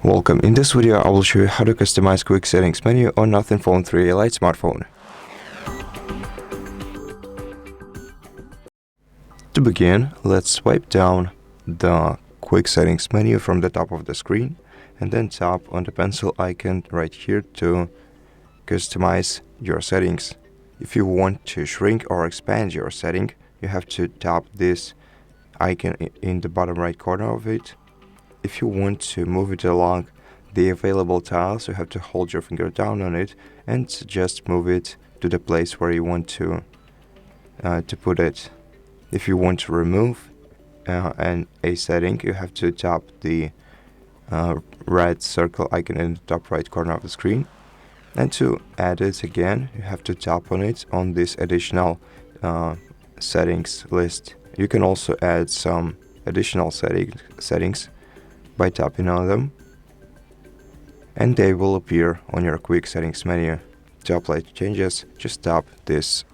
Welcome. In this video, I will show you how to customize quick settings menu on Nothing Phone 3 Lite smartphone. To begin, let's swipe down the quick settings menu from the top of the screen and then tap on the pencil icon right here to customize your settings. If you want to shrink or expand your setting, you have to tap this icon in the bottom right corner of it. If you want to move it along the available tiles, you have to hold your finger down on it and just move it to the place where you want to put it. If you want to remove a setting, you have to tap the red circle icon in the top right corner of the screen. And to add it again, you have to tap on it on this additional settings list. You can also add some additional settings by tapping on them, and they will appear on your quick settings menu. To apply changes, just tap this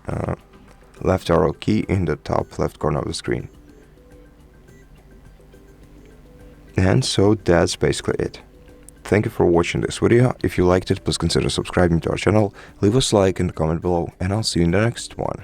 left arrow key in the top left corner of the screen. And so that's basically it. Thank you for watching this video. If you liked it, please consider subscribing to our channel, leave us a like and comment below, and I'll see you in the next one.